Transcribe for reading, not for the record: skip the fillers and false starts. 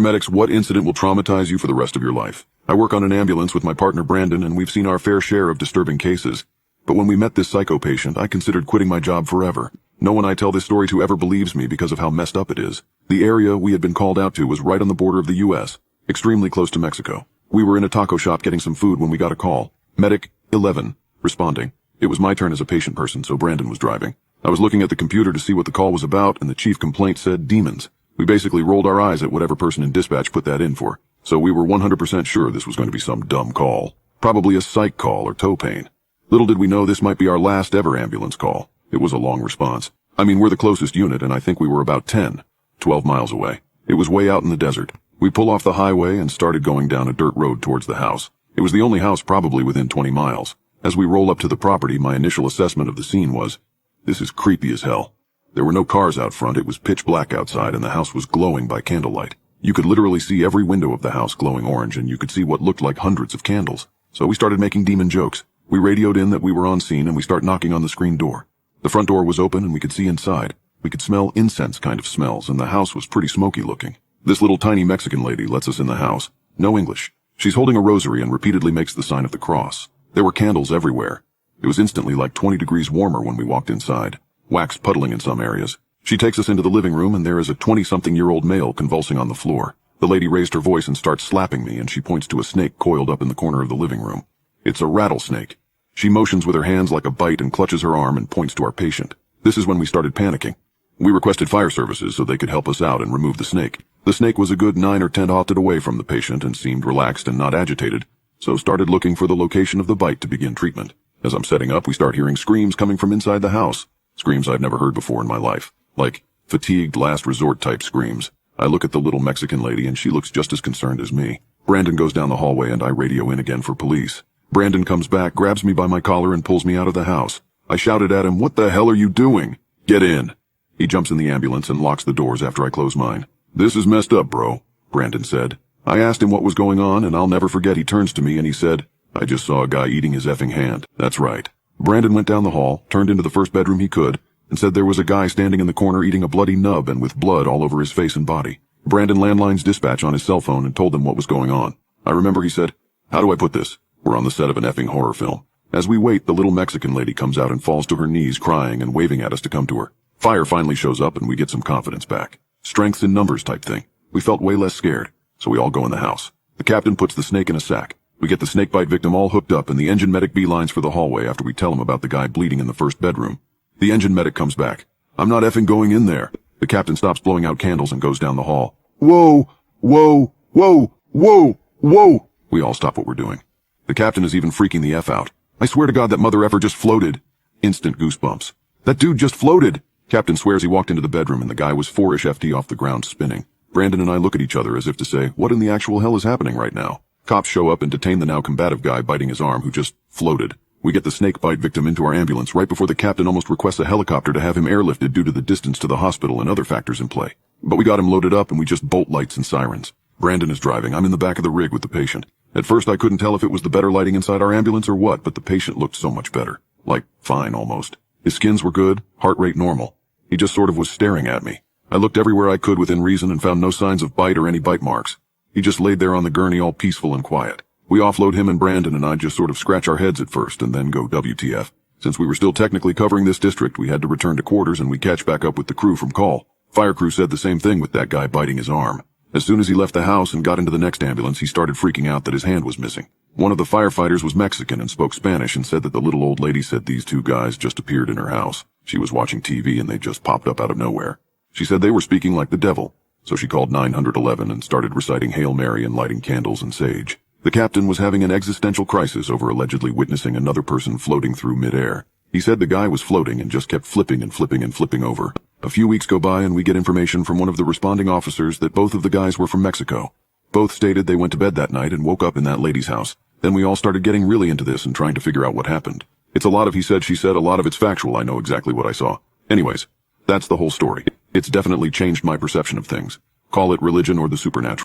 Paramedics, what incident will traumatize you for the rest of your life? I work on an ambulance with my partner Brandon, and we've seen our fair share of disturbing cases. But when we met this psycho patient, I considered quitting my job forever. No one I tell this story to ever believes me because of how messed up it is. The area we had been called out to was right on the border of the U.S., extremely close to Mexico. We were in a taco shop getting some food when we got a call. Medic 11, responding. It was my turn as a patient person, so Brandon was driving. I was looking at the computer to see what the call was about, and the chief complaint said demons. We basically rolled our eyes at whatever person in dispatch put that in for. So we were 100% sure this was going to be some dumb call. Probably a psych call or toe pain. Little did we know this might be our last ever ambulance call. It was a long response. I mean, we're the closest unit, and I think we were about 12 miles away. It was way out in the desert. We pull off the highway and started going down a dirt road towards the house. It was the only house probably within 20 miles. As we roll up to the property, my initial assessment of the scene was, this is creepy as hell. There were no cars out front, it was pitch black outside, and the house was glowing by candlelight. You could literally see every window of the house glowing orange, and you could see what looked like hundreds of candles. So we started making demon jokes. We radioed in that we were on scene, and we start knocking on the screen door. The front door was open, and we could see inside. We could smell incense kind of smells, and the house was pretty smoky looking. This little tiny Mexican lady lets us in the house. No English. She's holding a rosary and repeatedly makes the sign of the cross. There were candles everywhere. It was instantly like 20 degrees warmer when we walked inside. Wax puddling in some areas. She takes us into the living room, and there is a 20-something-year-old male convulsing on the floor. The lady raised her voice and starts slapping me, and she points to a snake coiled up in the corner of the living room. It's a rattlesnake. She motions with her hands like a bite and clutches her arm and points to our patient. This is when we started panicking. We requested fire services so they could help us out and remove the snake. The snake was a good 9 or 10 ofted away from the patient and seemed relaxed and not agitated, so started looking for the location of the bite to begin treatment. As I'm setting up, we start hearing screams coming from inside the house. Screams I've never heard before in my life. Like, fatigued last resort type screams. I look at the little Mexican lady and she looks just as concerned as me. Brandon goes down the hallway and I radio in again for police. Brandon comes back, grabs me by my collar and pulls me out of the house. I shouted at him, "What the hell are you doing? Get in." He jumps in the ambulance and locks the doors after I close mine. "This is messed up, bro," Brandon said. I asked him what was going on, and I'll never forget he turns to me and he said, "I just saw a guy eating his effing hand." That's right. Brandon went down the hall, turned into the first bedroom he could, and said there was a guy standing in the corner eating a bloody nub and with blood all over his face and body. Brandon landlines dispatch on his cell phone and told them what was going on. I remember he said, "How do I put this? We're on the set of an effing horror film." As we wait, the little Mexican lady comes out and falls to her knees crying and waving at us to come to her. Fire finally shows up and we get some confidence back. Strength in numbers type thing. We felt way less scared, so we all go in the house. The captain puts the snake in a sack. We get the snakebite victim all hooked up and the engine medic beelines for the hallway after we tell him about the guy bleeding in the first bedroom. The engine medic comes back. "I'm not effing going in there." The captain stops blowing out candles and goes down the hall. "Whoa, whoa, whoa, whoa, whoa." We all stop what we're doing. The captain is even freaking the F out. "I swear to God that mother effer just floated." Instant goosebumps. "That dude just floated." Captain swears he walked into the bedroom and the guy was 4-ish FT off the ground spinning. Brandon and I look at each other as if to say, what in the actual hell is happening right now? Cops show up and detain the now combative guy biting his arm who just floated. We get the snake bite victim into our ambulance right before the captain almost requests a helicopter to have him airlifted due to the distance to the hospital and other factors in play. But we got him loaded up and we just bolt lights and sirens. Brandon is driving. I'm in the back of the rig with the patient. At first I couldn't tell if it was the better lighting inside our ambulance or what, but the patient looked so much better. Like, fine almost. His skins were good, heart rate normal. He just sort of was staring at me. I looked everywhere I could within reason and found no signs of bite or any bite marks. He just laid there on the gurney all peaceful and quiet. We offload him and Brandon and I just sort of scratch our heads at first and then go WTF. Since we were still technically covering this district, we had to return to quarters and we catch back up with the crew from call. Fire crew said the same thing with that guy biting his arm. As soon as he left the house and got into the next ambulance, he started freaking out that his hand was missing. One of the firefighters was Mexican and spoke Spanish and said that the little old lady said these two guys just appeared in her house. She was watching TV and they just popped up out of nowhere. She said they were speaking like the devil, so she called 911 and started reciting Hail Mary and lighting candles and sage. The captain was having an existential crisis over allegedly witnessing another person floating through midair. He said the guy was floating and just kept flipping and flipping and flipping over. A few weeks go by and we get information from one of the responding officers that both of the guys were from Mexico. Both stated they went to bed that night and woke up in that lady's house. Then we all started getting really into this and trying to figure out what happened. It's a lot of he said, she said, a lot of it's factual. I know exactly what I saw. Anyways, that's the whole story. It's definitely changed my perception of things. Call it religion or the supernatural.